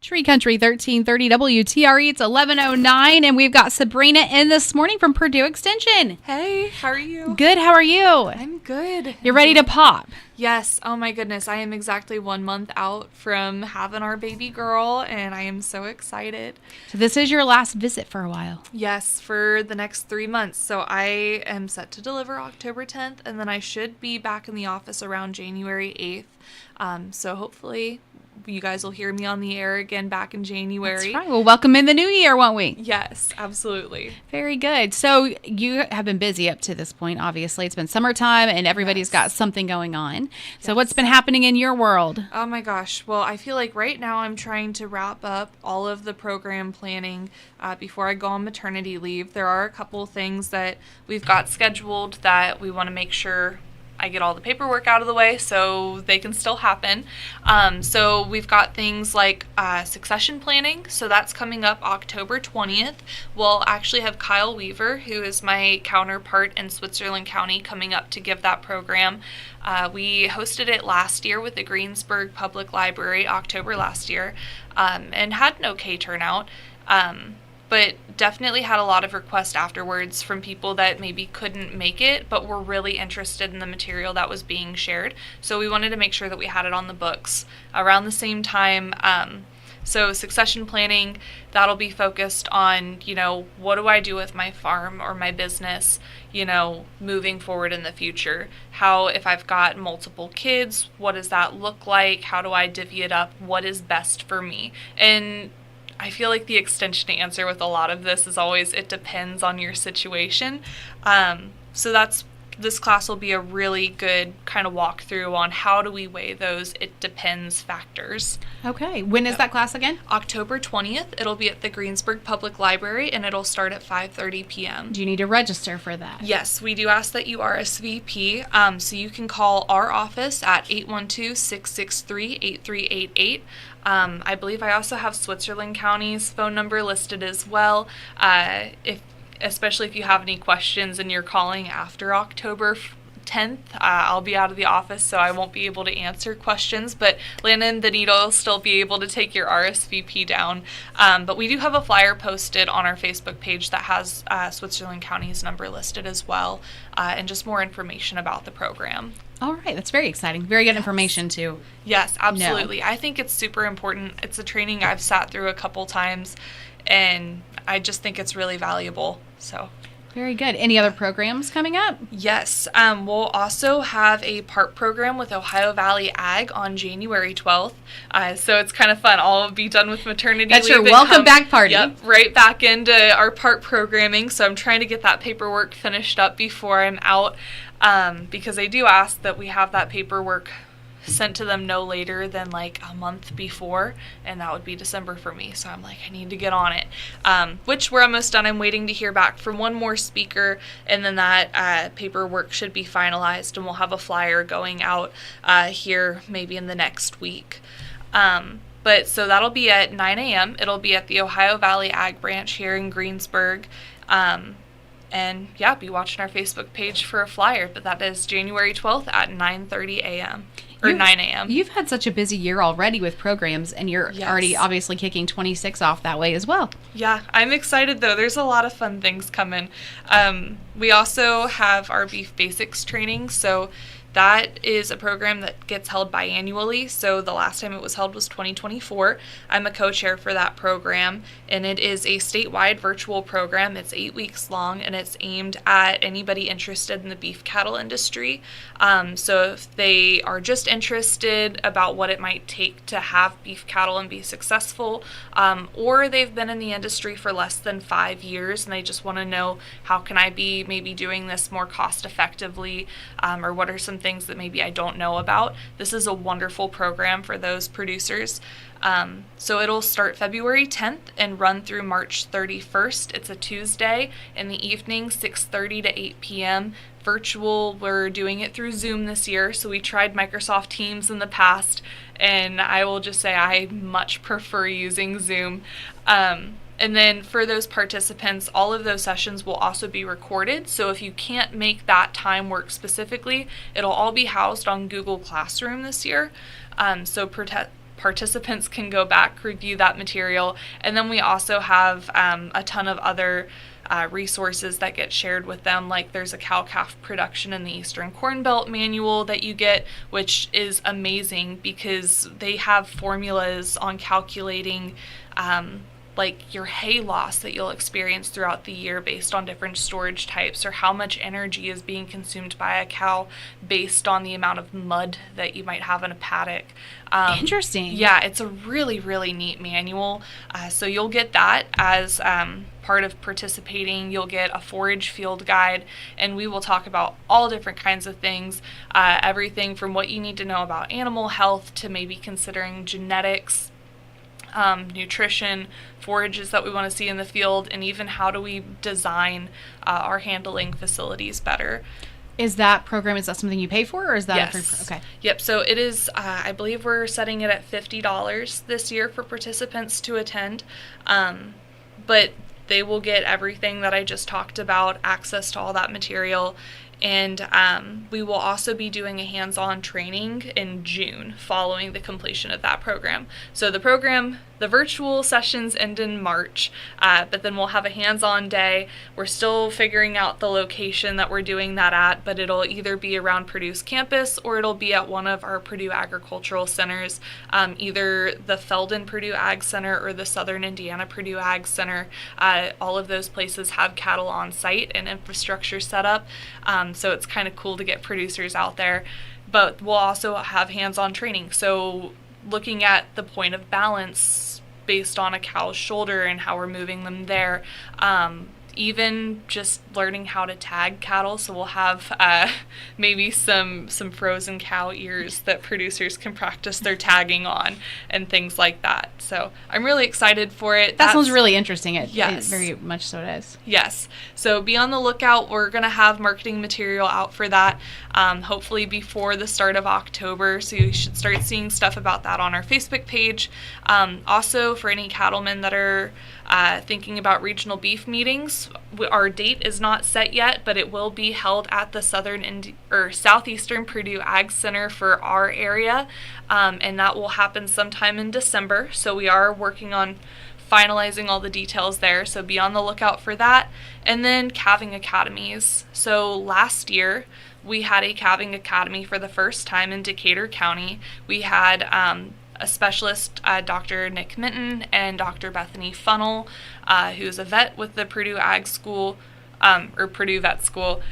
Tree Country 1330 WTRE. It's 11:09, and we've got Sabrina in this morning from Purdue Extension. Hey, how are you? Good. How are you? I'm good. You're ready to pop. Yes. Oh my goodness. I am exactly 1 month out from having our baby girl, and I am so excited. So this is your last visit for a while. Yes, for the next 3 months. So I am set to deliver October 10th, and then I should be back in the office around January 8th. So hopefully you guys will hear me on the air again back in January. That's right. We'll welcome in the new year, won't we? Yes, absolutely. Very good. So you have been busy up to this point, obviously. It's been summertime and everybody's got something going on. So what's been happening in your world? Oh my gosh. Well, I feel like right now I'm trying to wrap up all of the program planning before I go on maternity leave. There are a couple things that we've got scheduled that we want to make sure I get all the paperwork out of the way so they can still happen. So we've got things like succession planning. So that's coming up October 20th. We'll actually have Kyle Weaver, who is my counterpart in Switzerland County, coming up to give that program. We hosted it last year with the Greensburg Public Library, October last year, and had an okay turnout. But definitely had a lot of requests afterwards from people that maybe couldn't make it, but were really interested in the material that was being shared. So we wanted to make sure that we had it on the books around the same time. So succession planning, that'll be focused on, what do I do with my farm or my business, moving forward in the future? How, if I've got multiple kids, what does that look like? How do I divvy it up? What is best for me? And I feel like the extension answer with a lot of this is always, it depends on your situation. So this class will be a really good kind of walkthrough on how do we weigh those it depends factors. Okay. When is that class again? October 20th. It'll be at the Greensburg Public Library, and it'll start at 5:30 p.m. Do you need to register for that? Yes, we do ask that you RSVP. So you can call our office at 812-663-8388. I believe I also have Switzerland County's phone number listed as well. Especially if you have any questions and you're calling after October 10th, I'll be out of the office, so I won't be able to answer questions, but Landon, Danita will still be able to take your RSVP down. But we do have a flyer posted on our Facebook page that has Switzerland County's number listed as well, and just more information about the program. All right. That's very exciting. Very good information, too. Yes, absolutely. I think it's super important. It's a training I've sat through a couple times, and I just think it's really valuable. So very good. Any other programs coming up? Yes. We'll also have a PART program with Ohio Valley Ag on January 12th. So it's kind of fun. I'll be done with maternity That's leave. That's your welcome back party. Yep, right back into our PART programming. So I'm trying to get that paperwork finished up before I'm out, because they do ask that we have that paperwork sent to them no later than like a month before, and that would be December for me. So I'm like, I need to get on it, which we're almost done. I'm waiting to hear back from one more speaker, and then that paperwork should be finalized, and we'll have a flyer going out here maybe in the next week. But so that'll be at 9 a.m. It'll be at the Ohio Valley Ag Branch here in Greensburg. And yeah, be watching our Facebook page for a flyer, but that is January 12th at 9:30 a.m. or 9 a.m. You've had such a busy year already with programs, and you're already obviously kicking 26 off that way as well. Yeah, I'm excited though. There's a lot of fun things coming. We also have our Beef Basics training, so that is a program that gets held biannually. So the last time it was held was 2024. I'm a co-chair for that program, and it is a statewide virtual program. It's 8 weeks long, and it's aimed at anybody interested in the beef cattle industry. So if they are just interested about what it might take to have beef cattle and be successful, or they've been in the industry for less than 5 years and they just want to know how can I be maybe doing this more cost effectively, or what are some things that maybe I don't know about. This is a wonderful program for those producers. So it'll start February 10th and run through March 31st. It's a Tuesday in the evening, 6:30 to 8 p.m. Virtual. We're doing it through Zoom this year. So we tried Microsoft Teams in the past, and I will just say I much prefer using Zoom. And then for those participants, all of those sessions will also be recorded. So if you can't make that time work specifically, it'll all be housed on Google Classroom this year. So participants can go back, review that material. And then we also have a ton of other resources that get shared with them. Like there's a cow-calf production in the Eastern Corn Belt manual that you get, which is amazing because they have formulas on calculating like your hay loss that you'll experience throughout the year based on different storage types, or how much energy is being consumed by a cow based on the amount of mud that you might have in a paddock. Interesting. Yeah, it's a really, really neat manual. So you'll get that as part of participating. You'll get a forage field guide, and we will talk about all different kinds of things, everything from what you need to know about animal health to maybe considering genetics, nutrition, forages that we want to see in the field, and even how do we design our handling facilities better. Is that something you pay for, or is that yes. a free okay. Yep, so it is, I believe we're setting it at $50 this year for participants to attend, but they will get everything that I just talked about, access to all that material. And we will also be doing a hands-on training in June following the completion of that program. So the virtual sessions end in March, but then we'll have a hands-on day. We're still figuring out the location that we're doing that at, but it'll either be around Purdue's campus or it'll be at one of our Purdue agricultural centers, either the Felden Purdue Ag Center or the Southern Indiana Purdue Ag Center. All of those places have cattle on site and infrastructure set up. So it's kind of cool to get producers out there, but we'll also have hands-on training. So looking at the point of balance based on a cow's shoulder and how we're moving them there, even just learning how to tag cattle. So we'll have maybe some frozen cow ears that producers can practice their tagging on and things like that. So I'm really excited for it. That sounds really interesting. Yes. It very much so it is. Yes. So be on the lookout. We're going to have marketing material out for that, hopefully before the start of October. So you should start seeing stuff about that on our Facebook page. Also, for any cattlemen that are thinking about regional beef meetings, our date is not set yet, but it will be held at the Southeastern Purdue Ag Center for our area, and that will happen sometime in December. So we are working on finalizing all the details there, so be on the lookout for that. And then calving academies. So last year we had a calving academy for the first time in Decatur County. We had a specialist, Dr. Nick Minton and Dr. Bethany Funnel, who's a vet with the Purdue Ag School, or Purdue Vet School,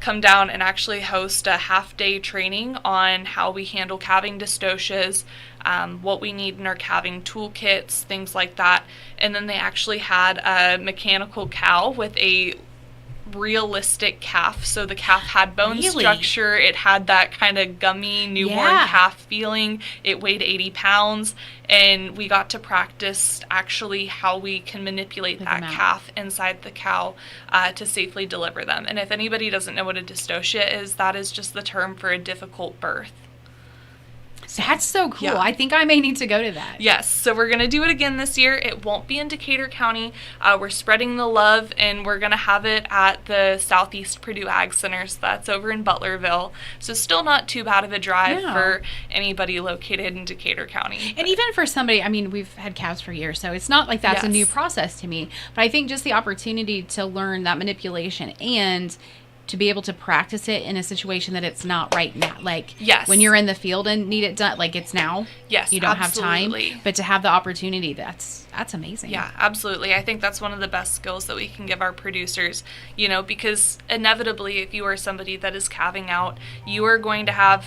come down and actually host a half-day training on how we handle calving dystocias, what we need in our calving toolkits, things like that. And then they actually had a mechanical cow with a realistic calf. So the calf had bone structure. It had that kind of gummy newborn calf feeling. It weighed 80 pounds. And we got to practice actually how we can manipulate that calf inside the cow to safely deliver them. And if anybody doesn't know what a dystocia is, that is just the term for a difficult birth. That's so cool. Yeah. I think I may need to go to that. Yes. So we're going to do it again this year. It won't be in Decatur County. We're spreading the love, and we're going to have it at the Southeast Purdue Ag Center. So that's over in Butlerville. So still not too bad of a drive for anybody located in Decatur County. And even for somebody, I mean, we've had calves for years, so it's not like that's a new process to me. But I think just the opportunity to learn that manipulation and to be able to practice it in a situation that it's not right now. Like when you're in the field and need it done, like it's now. Yes, you don't have time. But to have the opportunity, that's amazing. Yeah, absolutely. I think that's one of the best skills that we can give our producers, because inevitably if you are somebody that is calving out, you are going to have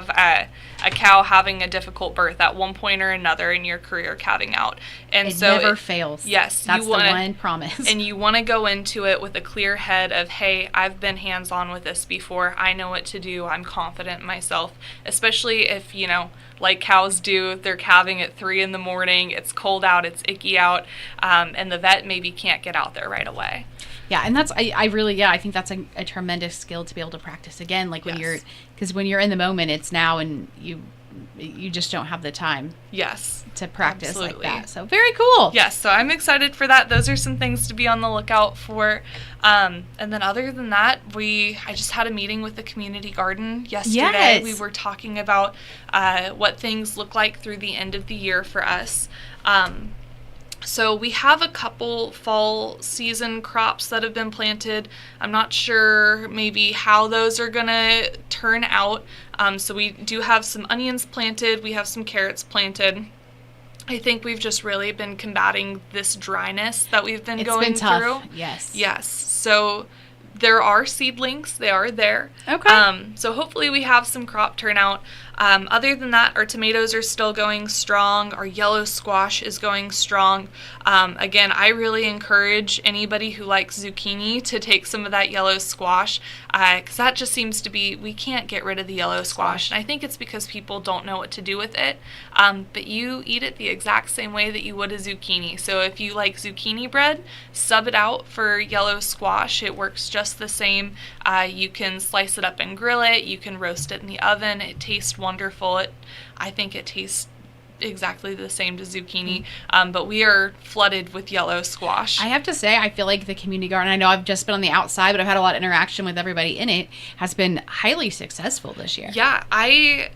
a cow having a difficult birth at one point or another in your career calving out. And it never fails. Yes. That's the one promise. And you want to go into it with a clear head of, hey, I've been hands-on with this before. I know what to do. I'm confident in myself, especially if, like cows do, they're calving at 3 a.m. It's cold out, it's icky out, and the vet maybe can't get out there right away. Yeah, and that's, I think that's a tremendous skill to be able to practice again. Like when because when you're in the moment, it's now, and you you just don't have the time. Yes. To practice absolutely. like that. So very cool. Yes, so I'm excited for that. Those are some things to be on the lookout for. And then other than that, I just had a meeting with the community garden yesterday. Yes. We were talking about what things look like through the end of the year for us. So we have a couple fall season crops that have been planted. I'm not sure maybe how those are going to turn out. So we do have some onions planted. We have some carrots planted. I think we've just really been combating this dryness that we've been going through. Yes. Yes. So there are seedlings. They are there. Okay. So hopefully we have some crop turnout. Other than that, our tomatoes are still going strong. Our yellow squash is going strong. Again, I really encourage anybody who likes zucchini to take some of that yellow squash, because that just seems to be, we can't get rid of the yellow squash. And I think it's because people don't know what to do with it. But you eat it the exact same way that you would a zucchini. So if you like zucchini bread, sub it out for yellow squash. It works just the same. You can slice it up and grill it. You can roast it in the oven. It tastes wonderful. I think it tastes exactly the same to zucchini, but we are flooded with yellow squash. I have to say, I feel like the community garden, I know I've just been on the outside, but I've had a lot of interaction with everybody in it, has been highly successful this year. Yeah, I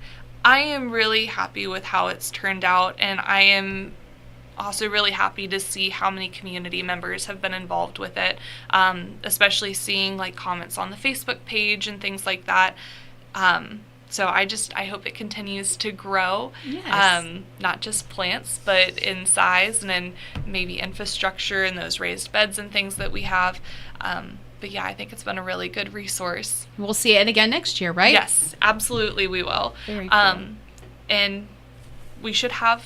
am really happy with how it's turned out, and I am also really happy to see how many community members have been involved with it, especially seeing like comments on the Facebook page and things like that. So I hope it continues to grow, yes. Not just plants, but in size and in maybe infrastructure and those raised beds and things that we have. But yeah, I think it's been a really good resource. We'll see it again next year, right? Yes, absolutely we will. Very cool. And we should have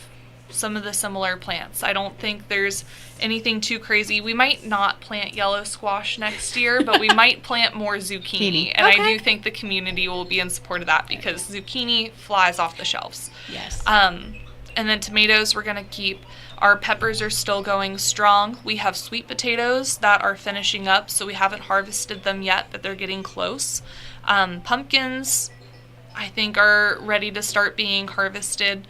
some of the similar plants. I don't think there's anything too crazy. We might not plant yellow squash next year, but we might plant more zucchini. And okay. I do think the community will be in support of that because zucchini flies off the shelves. Yes. And then tomatoes we're going to keep. Our peppers are still going strong. We have sweet potatoes that are finishing up, so we haven't harvested them yet, but they're getting close. Pumpkins, I think, are ready to start being harvested.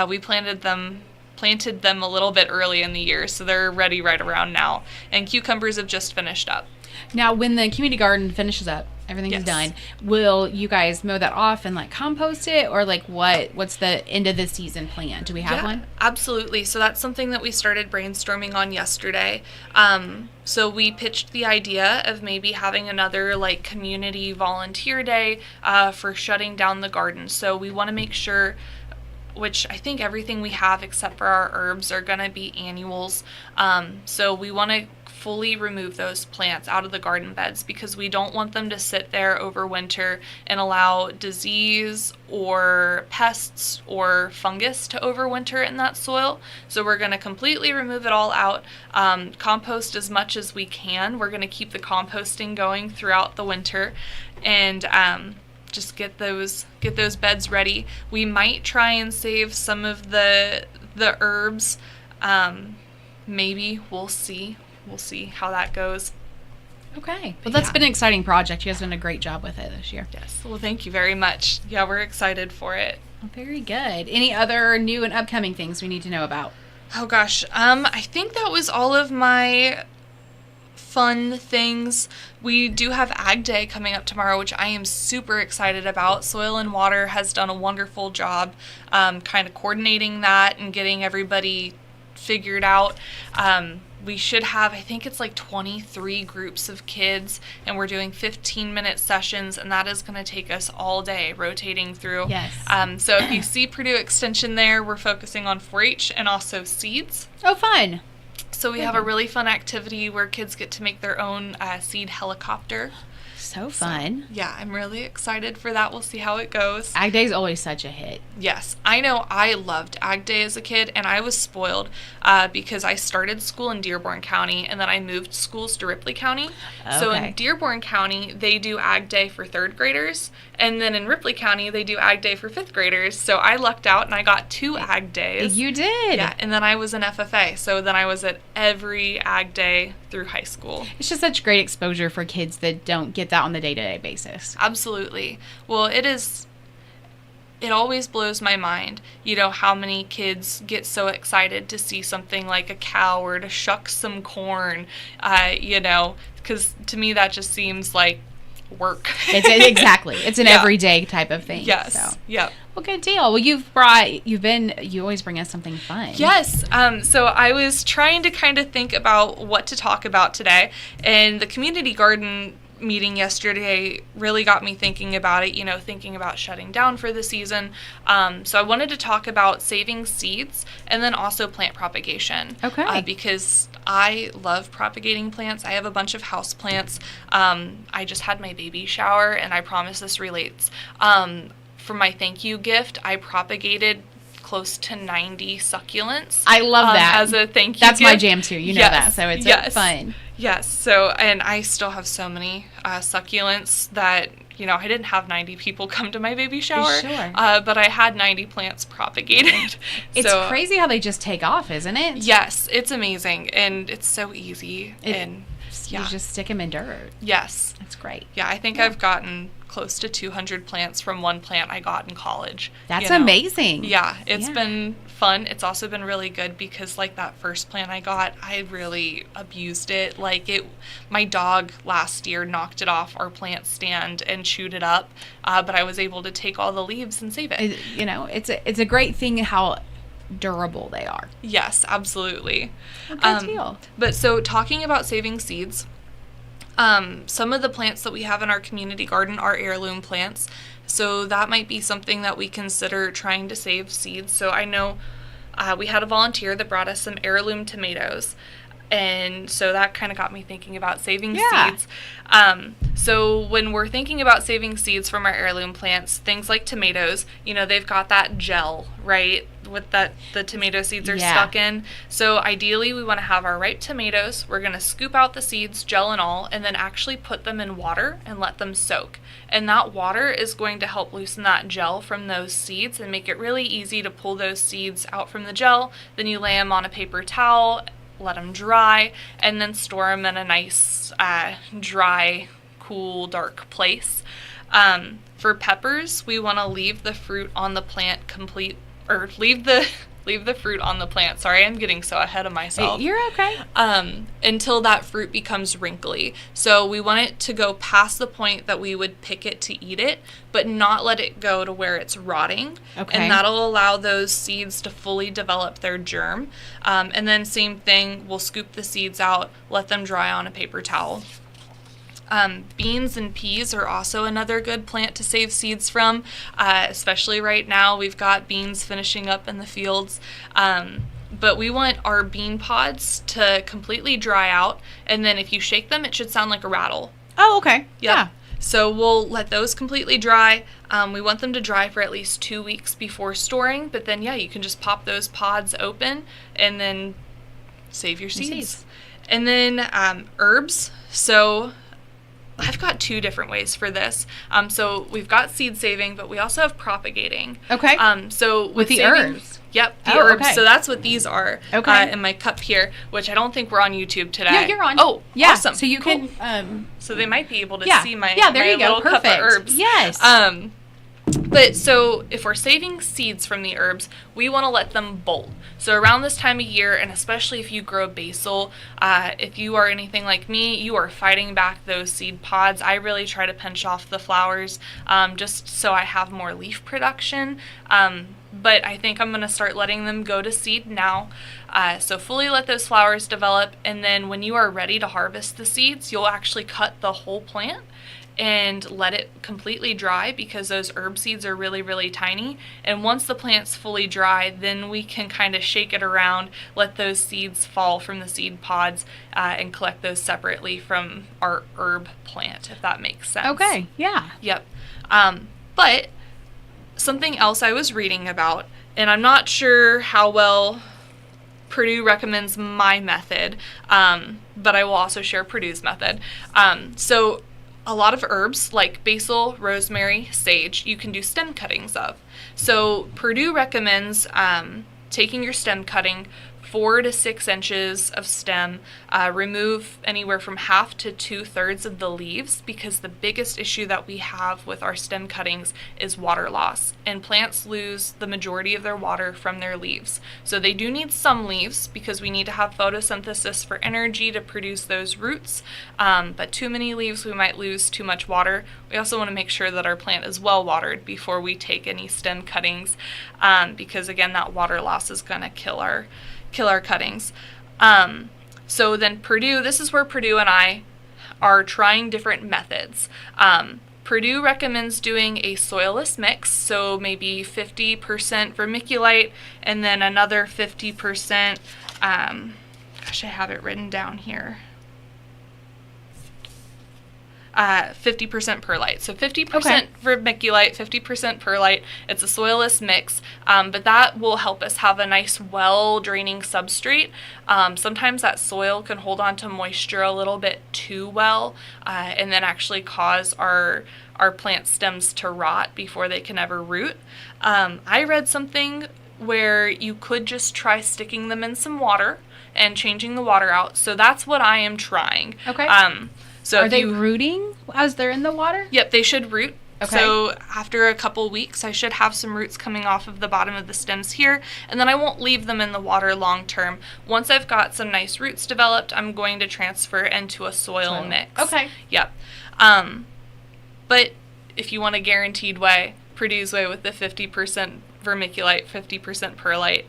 We planted them a little bit early in the year, so they're ready right around now. And cucumbers have just finished up. Now, when the community garden finishes up, everything's done, will you guys mow that off and like compost it, or like what's the end of the season plan? Do we have one? Absolutely. So that's something that we started brainstorming on yesterday. So we pitched the idea of maybe having another like community volunteer day for shutting down the garden. So we want to make sure, which I think everything we have except for our herbs are going to be annuals. So we want to fully remove those plants out of the garden beds because we don't want them to sit there over winter and allow disease or pests or fungus to overwinter in that soil. So we're going to completely remove it all out, compost as much as we can. We're going to keep the composting going throughout the winter, and just get those beds ready. We might try and save some of the herbs. Maybe we'll see. We'll see how that goes. Okay. Well, that's been an exciting project. You guys have done a great job with it this year. Yes. Well, thank you very much. Yeah, we're excited for it. Well, very good. Any other new and upcoming things we need to know about? Oh gosh. I think that was all of my fun things. We do have Ag Day coming up tomorrow, which I am super excited about. Soil and Water has done a wonderful job kind of coordinating that and getting everybody figured out. We should have, I think it's like 23 groups of kids, and we're doing 15-minute sessions, and that is going to take us all day rotating through. Yes. So if you see Purdue Extension there, we're focusing on 4-H and also seeds. Oh, fun. So we have a really fun activity where kids get to make their own seed helicopter. So fun. So, yeah, I'm really excited for that. We'll see how it goes. Ag Day is always such a hit. Yes, I know. I loved Ag Day as a kid, and I was spoiled because I started school in Dearborn County, and then I moved schools to Ripley County. Okay. So in Dearborn County, they do Ag Day for 3rd graders, and then in Ripley County, they do Ag Day for 5th graders. So I lucked out, and I got 2 Ag Days. You did? Yeah, and then I was in FFA, so then I was at every Ag Day through high school. It's just such great exposure for kids that don't get that on the day-to-day basis. Absolutely. Well, it is it always blows my mind, how many kids get so excited to see something like a cow or to shuck some corn, because to me that just seems like work. Exactly. It's an everyday type of thing. Yes. So. Yep. Well, good deal. Well, you always bring us something fun. Yes. So I was trying to kind of think about what to talk about today, and the community garden meeting yesterday really got me thinking about it, thinking about shutting down for the season. So I wanted to talk about saving seeds and then also plant propagation. Okay. Because I love propagating plants. I have a bunch of house plants. I just had my baby shower, and I promise this relates. For my thank you gift, I propagated close to 90 succulents. I love that. As a thank you That's gift. my jam too. You know that. So it's fun. Yes. So, and I still have so many succulents that, I didn't have 90 people come to my baby shower. Sure. But I had 90 plants propagated. It's crazy how they just take off, isn't it? Yes. It's amazing. And it's so easy. You just stick them in dirt. Yes. That's great. Yeah. I think I've gotten close to 200 plants from one plant I got in college. That's amazing. Yeah, it's been fun. It's also been really good because like that first plant I got, I really abused it. My dog last year knocked it off our plant stand and chewed it up, but I was able to take all the leaves and save it. It's a great thing how durable they are. Yes, absolutely. Good deal. But so talking about saving seeds, some of the plants that we have in our community garden are heirloom plants, so that might be something that we consider trying to save seeds. So I know we had a volunteer that brought us some heirloom tomatoes, and so that kind of got me thinking about saving seeds. So when we're thinking about saving seeds from our heirloom plants, things like tomatoes, they've got that gel, right, with that the tomato seeds are stuck in. So ideally we want to have our ripe tomatoes. We're going to scoop out the seeds, gel and all, and then actually put them in water and let them soak. And that water is going to help loosen that gel from those seeds and make it really easy to pull those seeds out from the gel. Then you lay them on a paper towel, let them dry, and then store them in a nice, dry, cool, dark place. For peppers, we want to leave the fruit on the plant leave the fruit on the plant. Sorry, I'm getting so ahead of myself. You're okay. Until that fruit becomes wrinkly. So we want it to go past the point that we would pick it to eat it, but not let it go to where it's rotting. Okay. And that'll allow those seeds to fully develop their germ. And then same thing, we'll scoop the seeds out, let them dry on a paper towel. Beans and peas are also another good plant to save seeds from, especially right now. We've got beans finishing up in the fields, but we want our bean pods to completely dry out, and then if you shake them, it should sound like a rattle. Oh, okay. Yep. Yeah. So we'll let those completely dry. We want them to dry for at least 2 weeks before storing, but then, you can just pop those pods open and then save your seeds. And then herbs. So I've got 2 different ways for this. So we've got seed saving, but we also have propagating. Okay. So with the saving, herbs. Yep, the herbs. Okay. So that's what these are. Okay. In my cup here, which I don't think we're on YouTube today. Yeah, you're on. Oh, yeah. Awesome. So you cool. can. So they might be able to see my there you little go. cup Perfect. of herbs. Yes. But so if we're saving seeds from the herbs, we want to let them bolt. So around this time of year, and especially if you grow basil, if you are anything like me, you are fighting back those seed pods. I really try to pinch off the flowers just so I have more leaf production. But I think I'm going to start letting them go to seed now. So fully let those flowers develop, and then when you are ready to harvest the seeds, you'll actually cut the whole plant and let it completely dry because those herb seeds are really, really tiny. And once the plant's fully dry, then we can kind of shake it around, let those seeds fall from the seed pods, and collect those separately from our herb plant, if that makes sense. Okay, yeah. Yep. But something else I was reading about, and I'm not sure how well Purdue recommends my method, but I will also share Purdue's method. So a lot of herbs like basil, rosemary, sage, you can do stem cuttings of. So Purdue recommends taking your stem cutting, 4 to 6 inches of stem, remove anywhere from half to 2/3 of the leaves, because the biggest issue that we have with our stem cuttings is water loss, and plants lose the majority of their water from their leaves. So they do need some leaves because we need to have photosynthesis for energy to produce those roots, but too many leaves, we might lose too much water. We also want to make sure that our plant is well watered before we take any stem cuttings, because again, that water loss is going to kill our cuttings. So then Purdue, this is where Purdue and I are trying different methods. Purdue recommends doing a soilless mix, so maybe 50% vermiculite and then another 50%, gosh, I have it written down here. 50% perlite. So 50% vermiculite, 50% perlite. It's a soilless mix, but that will help us have a nice, well-draining substrate. Sometimes that soil can hold on to moisture a little bit too well, and then actually cause our plant stems to rot before they can ever root. I read something where you could just try sticking them in some water and changing the water out. So that's what I am trying. Okay. So are they rooting as they're in the water? Yep, they should root. Okay. So after a couple weeks, I should have some roots coming off of the bottom of the stems here, and then I won't leave them in the water long term. Once I've got some nice roots developed, I'm going to transfer into a soil mix. Okay. Yep. But if you want a guaranteed way, Purdue's way with the 50% vermiculite, 50% perlite,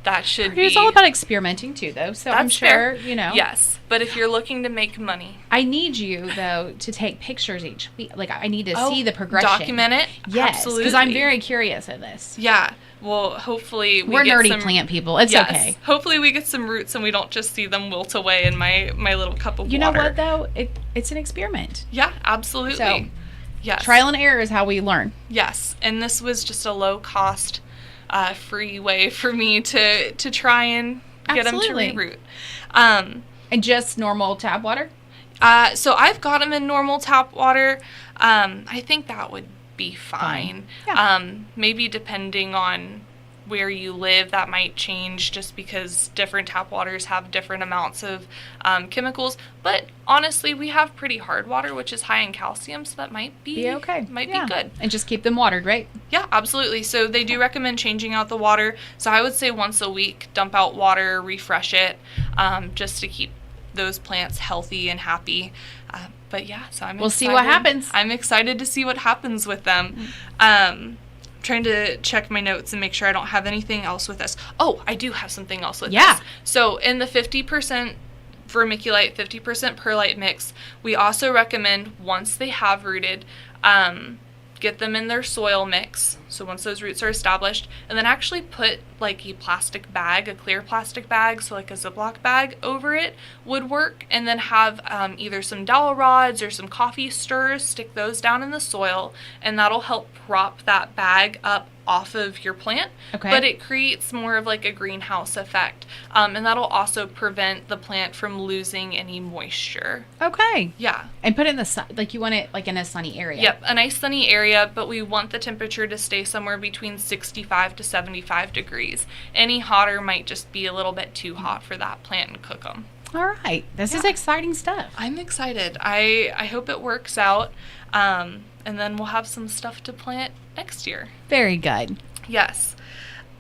that should be... It's all about experimenting too, though, so I'm sure, fair. Yes, but if you're looking to make money... I need you, though, to take pictures each week. Like, I need to see the progression. Document it? Yes, absolutely. because I'm very curious in this. Yeah, well, hopefully we're get nerdy some, plant people. It's okay. Hopefully we get some roots and we don't just see them wilt away in my little cup of water. You know what, though? It's an experiment. Yeah, absolutely. So, yes. Trial and error is how we learn. Yes, and this was just a low-cost, free way for me to try and get them to reroot. And just normal tap water? So I've got them in normal tap water. I think that would be fine. Yeah. Maybe depending on where you live, that might change just because different tap waters have different amounts of chemicals. But honestly, we have pretty hard water, which is high in calcium, so that might be okay. Might be good. And just keep them watered, right? Yeah, absolutely. So they do recommend changing out the water. So I would say once a week, dump out water, refresh it, just to keep those plants healthy and happy. But yeah, so we'll see what happens. I'm excited to see what happens with them. Trying to check my notes and make sure I don't have anything else with this. Oh, I do have something else with this. So in the 50% vermiculite, 50% perlite mix, we also recommend once they have rooted, get them in their soil mix. So once those roots are established, and then actually put like a plastic bag, a clear plastic bag, so like a Ziploc bag over it would work, and then have either some dowel rods or some coffee stirrers, stick those down in the soil, and that'll help prop that bag up off of your plant. Okay. But it creates more of like a greenhouse effect, and that'll also prevent the plant from losing any moisture. Okay. Yeah. And put it in the sun, like you want it like in a sunny area. Yep, a nice sunny area, but we want the temperature to stay somewhere between 65 to 75 degrees. Any hotter might just be a little bit too hot for that plant and cook them. All right. This is exciting stuff. I'm excited. I hope it works out. And then we'll have some stuff to plant next year. Very good. Yes.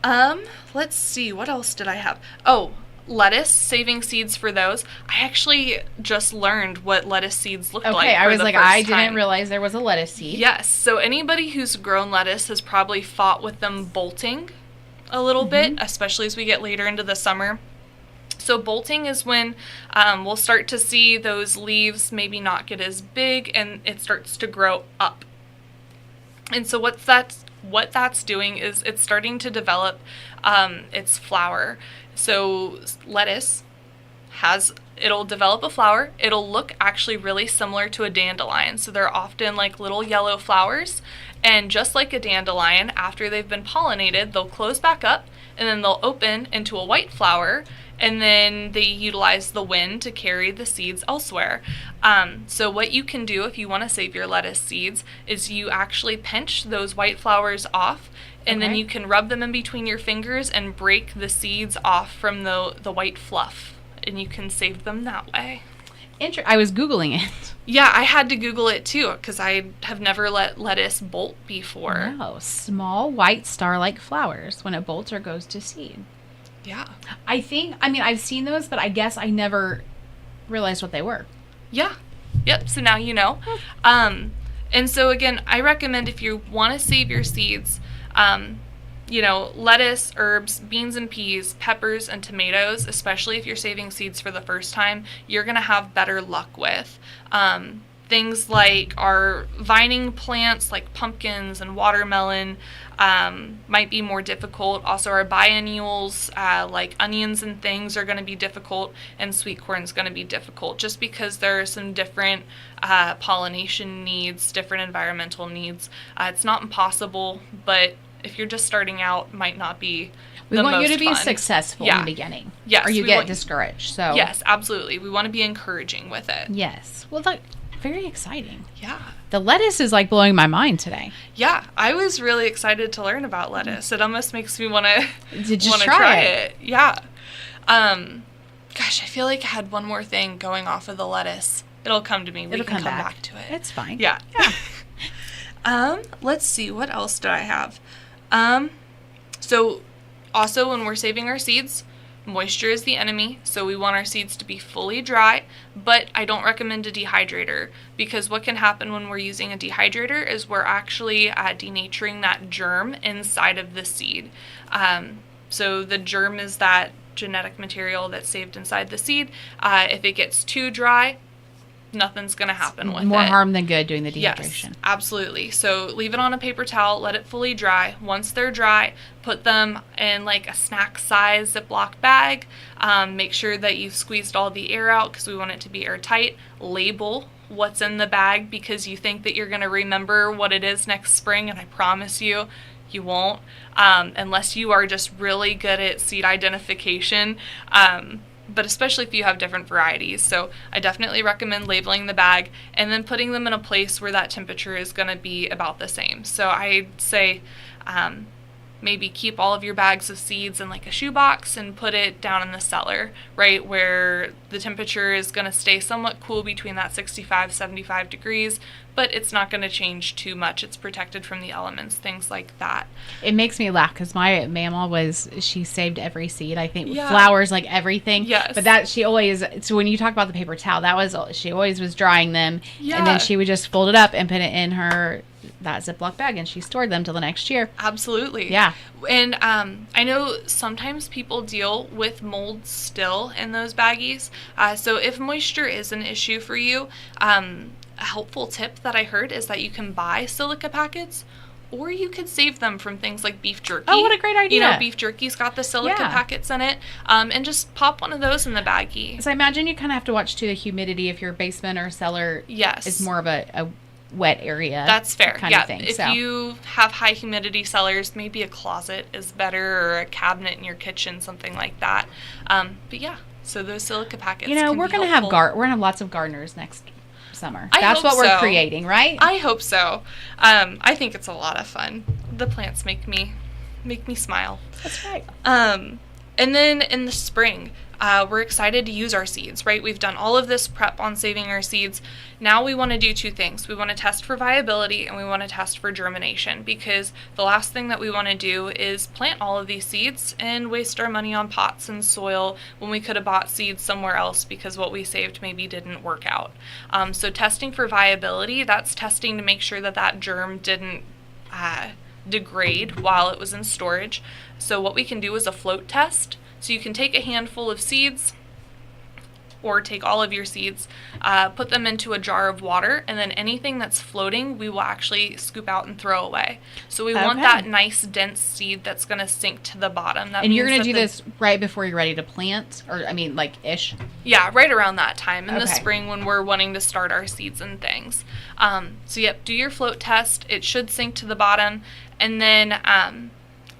Let's see. What else did I have? Oh, lettuce, saving seeds for those. I actually just learned what lettuce seeds look like. Okay, I was like, I didn't realize there was a lettuce seed. Yes. So anybody who's grown lettuce has probably fought with them bolting a little bit, especially as we get later into the summer. So bolting is when we'll start to see those leaves maybe not get as big and it starts to grow up. And so what that's doing is it's starting to develop its flower. So lettuce it'll develop a flower. It'll look actually really similar to a dandelion. So they're often like little yellow flowers. And just like a dandelion, after they've been pollinated, they'll close back up and then they'll open into a white flower. and then they utilize the wind to carry the seeds elsewhere. So what you can do if you want to save your lettuce seeds is you actually pinch those white flowers off, and then you can rub them in between your fingers and break the seeds off from the white fluff, and you can save them that way. I was Googling it. Yeah, I had to Google it too because I have never let lettuce bolt before. No, small white star-like flowers when it bolts or goes to seed. Yeah. I've seen those, but I guess I never realized what they were. Yeah. Yep, so now you know. And so again, I recommend if you want to save your seeds, lettuce, herbs, beans and peas, peppers, and tomatoes, especially if you're saving seeds for the first time, you're going to have better luck with. Things like our vining plants, like pumpkins and watermelon, might be more difficult. Also, our biennials, like onions and things, are going to be difficult, and sweet corn is going to be difficult, just because there are some different pollination needs, different environmental needs. It's not impossible, but if you're just starting out, might not be the most fun. We want you to be successful in the beginning. Yes. Or you get discouraged. So yes, absolutely. We want to be encouraging with it. Yes. Well, very exciting. Yeah. The lettuce is like blowing my mind today. Yeah. I was really excited to learn about lettuce. It almost makes me want to try it. Yeah. Gosh, I feel like I had one more thing going off of the lettuce. It'll come to me. We can come back to it. It's fine. Yeah. Let's see. What else do I have? So also when we're saving our seeds, moisture is the enemy, so we want our seeds to be fully dry, but I don't recommend a dehydrator, because what can happen when we're using a dehydrator is we're actually denaturing that germ inside of the seed. So the germ is that genetic material that's saved inside the seed. If it gets too dry, nothing's going to happen with it. More harm than good doing the dehydration. Yes, absolutely. So leave it on a paper towel, let it fully dry. Once they're dry, put them in like a snack size Ziploc bag. Make sure that you've squeezed all the air out because we want it to be airtight. Label what's in the bag because you think that you're going to remember what it is next spring, and I promise you, you won't, unless you are just really good at seed identification. But especially if you have different varieties. So I definitely recommend labeling the bag and then putting them in a place where that temperature is going to be about the same. So I'd say maybe keep all of your bags of seeds in like a shoebox and put it down in the cellar, right, where the temperature is going to stay somewhat cool between that 65-75 degrees, but it's not going to change too much. It's protected from the elements, things like that. It makes me laugh because my mama she saved every seed, I think, flowers, like everything. Yes. But so when you talk about the paper towel, she always was drying them, and then she would just fold it up and put it in that Ziploc bag, and she stored them till the next year. Absolutely. Yeah. And I know sometimes people deal with mold still in those baggies. So if moisture is an issue for you, a helpful tip that I heard is that you can buy silica packets, or you could save them from things like beef jerky. Oh, what a great idea. Beef jerky's got the silica packets in it. And just pop one of those in the baggie. So I imagine you kind of have to watch, too, the humidity if your basement or cellar is more of a wet area. That's fair. Kind of thing. If you have high humidity cellars, maybe a closet is better, or a cabinet in your kitchen, something like that. But yeah, so those silica packets. We're gonna have lots of gardeners next summer. That's what we're creating, right? I hope so. I think it's a lot of fun. The plants make me smile. That's right. And then in the spring, we're excited to use our seeds, right? We've done all of this prep on saving our seeds. Now we want to do two things. We want to test for viability, and we want to test for germination, because the last thing that we want to do is plant all of these seeds and waste our money on pots and soil when we could have bought seeds somewhere else because what we saved maybe didn't work out. So testing for viability, that's testing to make sure that germ didn't degrade while it was in storage. So what we can do is a float test. So you can take a handful of seeds, or take all of your seeds, put them into a jar of water, and then anything that's floating we will actually scoop out and throw away. So we want that nice dense seed that's going to sink to the bottom. And you're going to do this right before you're ready to plant, or ish? Yeah, right around that time in the spring when we're wanting to start our seeds and things. So do your float test. It should sink to the bottom, and then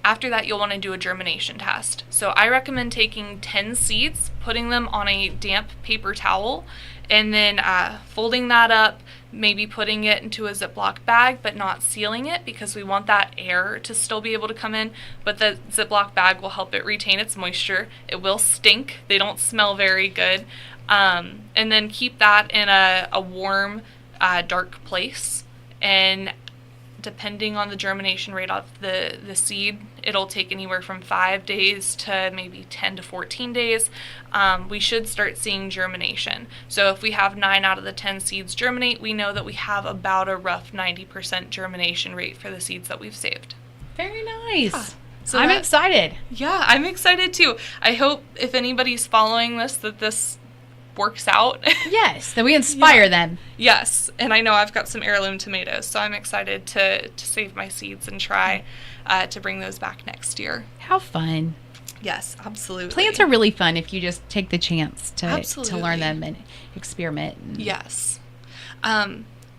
After that, you'll want to do a germination test. So I recommend taking 10 seeds, putting them on a damp paper towel, and then folding that up, maybe putting it into a Ziploc bag, but not sealing it because we want that air to still be able to come in. But the Ziploc bag will help it retain its moisture. It will stink. They don't smell very good. And then keep that in a warm, dark place. And depending on the germination rate of the seed, it'll take anywhere from 5 days to maybe 10 to 14 days. We should start seeing germination. So if we have 9 out of the 10 seeds germinate, we know that we have about a rough 90% germination rate for the seeds that we've saved. Very nice. Yeah. So I'm excited. Yeah, I'm excited too. I hope if anybody's following this, that this works out. Yes, that we inspire them. Yes, and I know I've got some heirloom tomatoes, so I'm excited to save my seeds and try to bring those back next year. How fun. Yes, absolutely. Plants are really fun if you just take the chance to learn them and experiment. Yes.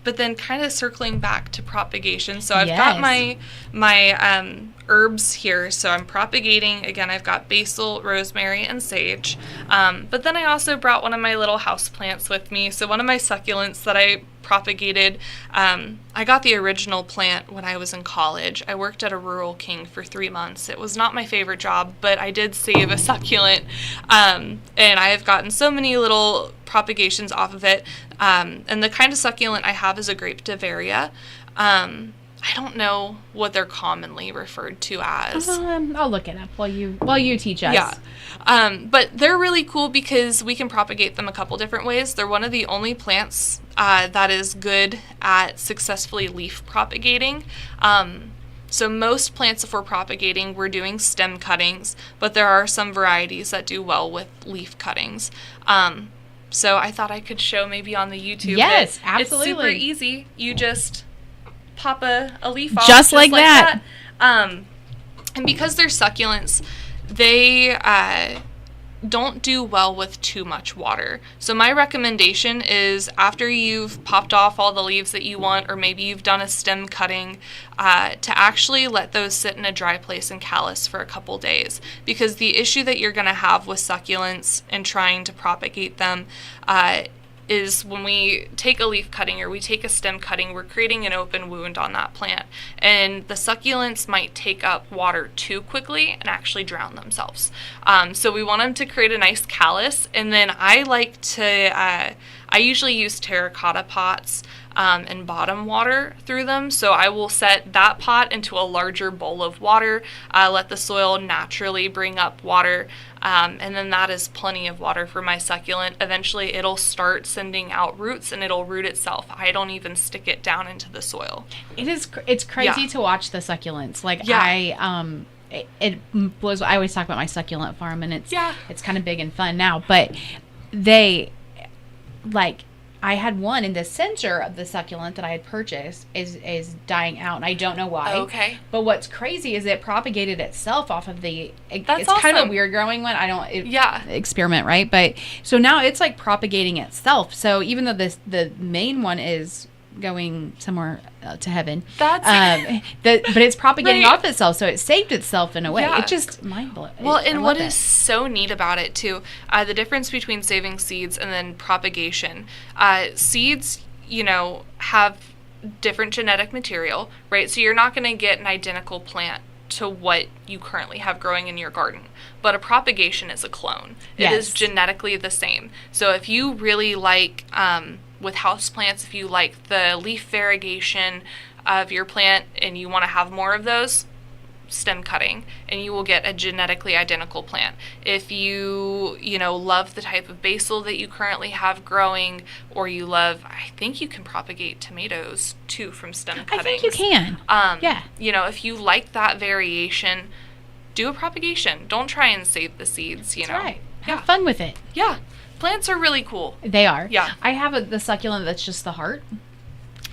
But then kind of circling back to propagation. So I've got my herbs here. So I'm propagating. Again, I've got basil, rosemary, and sage. But then I also brought one of my little house plants with me. So one of my succulents that I propagated, I got the original plant when I was in college. I worked at a Rural King for 3 months. It was not my favorite job, but I did save a succulent. And I have gotten so many little propagations off of it. And the kind of succulent I have is a grape Bavaria. I don't know what they're commonly referred to as. I'll look it up while you teach us. Yeah. But they're really cool because we can propagate them a couple different ways. They're one of the only plants that is good at successfully leaf propagating. So most plants, if we're propagating, we're doing stem cuttings, but there are some varieties that do well with leaf cuttings. So I thought I could show maybe on the YouTube. Yes, absolutely. It's super easy. You just pop a leaf off. Just like that. And because they're succulents, they don't do well with too much water. So my recommendation is after you've popped off all the leaves that you want, or maybe you've done a stem cutting, to actually let those sit in a dry place and callus for a couple days. Because the issue that you're going to have with succulents and trying to propagate them is when we take a leaf cutting or we take a stem cutting, we're creating an open wound on that plant. And the succulents might take up water too quickly and actually drown themselves. So we want them to create a nice callus. And then I like to, I usually use terracotta pots and bottom water through them. So I will set that pot into a larger bowl of water, let the soil naturally bring up water, and then that is plenty of water for my succulent. Eventually it'll start sending out roots and it'll root itself. I don't even stick it down into the soil. It's crazy to watch the succulents. Like it blows. I always talk about my succulent farm, and it's kind of big and fun now, but I had one in the center of the succulent that I had purchased is dying out, and I don't know why. Okay. But what's crazy is it propagated itself off of the. It's awesome. Kind of a weird growing one. Experiment, right? But so now it's like propagating itself. So even though the main one is going somewhere to heaven, but it's propagating off itself, so it saved itself in a way. It's just mind blowing. Well, and what is so neat about it too, the difference between saving seeds and then propagation. Seeds, have different genetic material, right? So you're not going to get an identical plant to what you currently have growing in your garden. But a propagation is a clone. It is genetically the same. So if you really like with houseplants, if you like the leaf variegation of your plant and you want to have more of those, stem cutting, and you will get a genetically identical plant. If you love the type of basil that you currently have growing, or I think you can propagate tomatoes too from stem cuttings. I think you can. If you like that variation, do a propagation. Don't try and save the seeds, That's right. Have fun with it. Yeah. Plants are really cool. They are. Yeah. I have the succulent that's just the heart.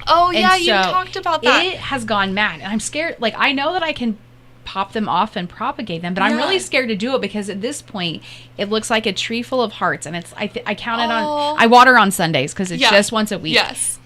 Oh, yeah, you talked about that. It has gone mad, and I'm scared. Like, I know that I can pop them off and propagate them, but I'm really scared to do it because at this point, it looks like a tree full of hearts, and it's I count it on. I water on Sundays because it's just once a week. Yes.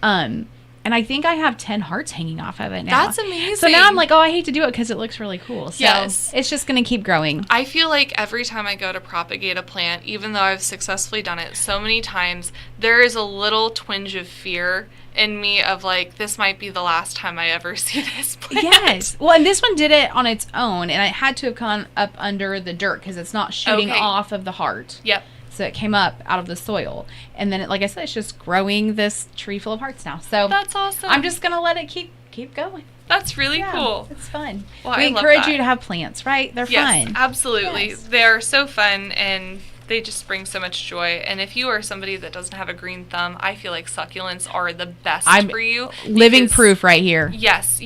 And I think I have 10 hearts hanging off of it now. That's amazing. So now I'm like, oh, I hate to do it because it looks really cool. So yes. it's just going to keep growing. I feel like every time I go to propagate a plant, even though I've successfully done it so many times, there is a little twinge of fear in me of like, this might be the last time I ever see this plant. Yes. Well, and this one did it on its own, and it had to have gone up under the dirt because it's not shooting off of the heart. Yep. So it came up out of the soil. And then, like I said, it's just growing this tree full of hearts now. So that's awesome. I'm just going to let it keep going. That's really cool. It's fun. Well, we encourage you to have plants, right? They're fun. Yes, absolutely. They're so fun, and they just bring so much joy. And if you are somebody that doesn't have a green thumb, I feel like succulents are the best for you. Living proof right here. Yes,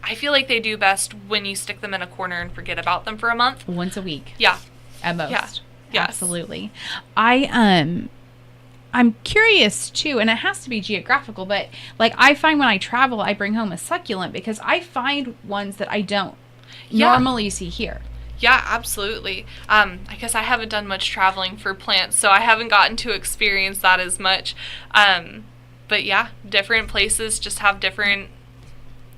I feel like they do best when you stick them in a corner and forget about them for a month. Once a week. Yeah. At most. Yeah. Yes. Absolutely. I'm curious too, and it has to be geographical, but like I find when I travel, I bring home a succulent because I find ones that I don't normally see here. Yeah, absolutely. I guess I haven't done much traveling for plants, so I haven't gotten to experience that as much. But yeah, different places just have different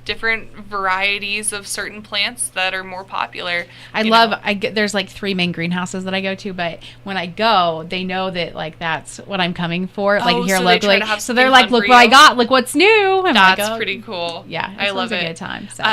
varieties of certain plants that are more popular. There's like 3 main greenhouses that I go to, but when I go, they know that like that's what I'm coming for, like here locally. So they're like, look what I got, look what's new. That's pretty cool. Yeah, I love it. A good time. So.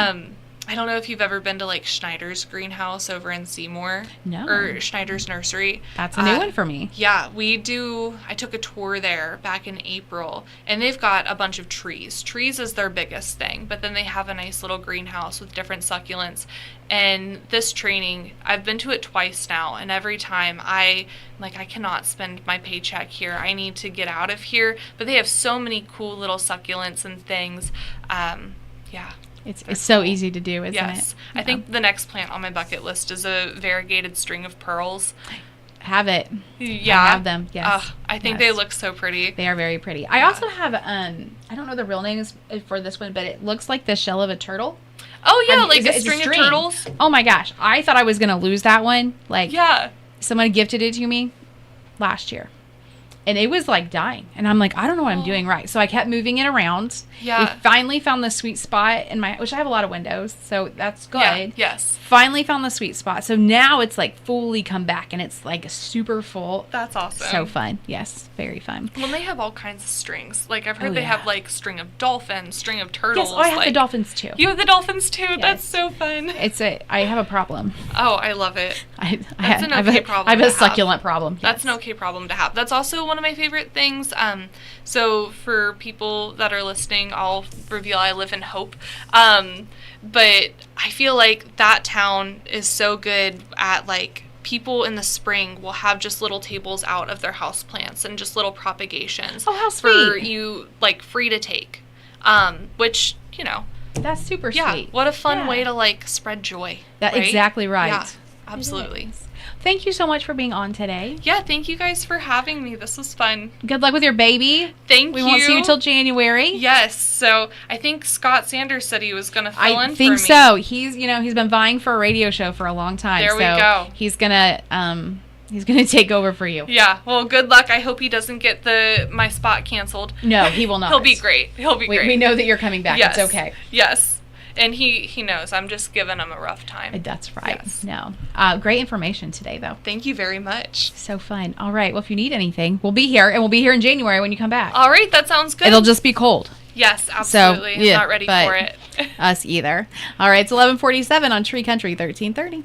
I don't know if you've ever been to like Schneider's greenhouse over in Seymour. No. Or Schneider's nursery. That's a new one for me. Yeah, I took a tour there back in April, and they've got a bunch of trees. Trees is their biggest thing, but then they have a nice little greenhouse with different succulents. And this training, I've been to it twice now, and every time I cannot spend my paycheck here. I need to get out of here. But they have so many cool little succulents and things. Yeah. It's so easy to do, isn't it? Yes. I think the next plant on my bucket list is a variegated string of pearls. Have it. Yeah. I have them, yes. I think they look so pretty. They are very pretty. I also have, I don't know the real names for this one, but it looks like the shell of a turtle. Oh, yeah, a string of turtles. Oh, my gosh. I thought I was going to lose that one. Someone gifted it to me last year. And it was like dying. And I'm like, I don't know what I'm doing right. So I kept moving it around. Yeah. We finally found the sweet spot which I have a lot of windows. So that's good. Yeah. Yes. Finally found the sweet spot. So now it's like fully come back and it's like super full. That's awesome. So fun. Yes. Very fun. Well, they have all kinds of strings. Like I've heard they have like string of dolphins, string of turtles. Yes, I have the dolphins too. You have the dolphins too? Yes. That's so fun. I have a problem. Oh, I love it. That's an okay problem. I have a succulent problem. Yes. That's an okay problem to have. That's also one of my favorite things. So for people that are listening, I'll reveal I live in Hope. But I feel like that town is so good at like people in the spring will have just little tables out of their house plants and just little propagations. Oh, how sweet. For you, like free to take. Which, that's super sweet. Yeah, what a fun way to like spread joy. That's right? Exactly right. Yeah, absolutely. Thank you so much for being on today. Yeah, thank you guys for having me. This was fun. Good luck with your baby. Thank you. We won't see you till January. Yes. So I think Scott Sanders said he was going to fill in for me. I think so. He's been vying for a radio show for a long time. There we go. He's gonna take over for you. Yeah. Well, good luck. I hope he doesn't get my spot canceled. No, he will not. He'll be great. Great. We know that you're coming back. Yes. It's okay. Yes. And he knows. I'm just giving him a rough time. That's right. Yes. No. Great information today, though. Thank you very much. So fun. All right. Well, if you need anything, we'll be here. And we'll be here in January when you come back. All right. That sounds good. It'll just be cold. Yes, absolutely. I'm not ready for it. Us either. All right. It's 11:47 on Tree Country 1330.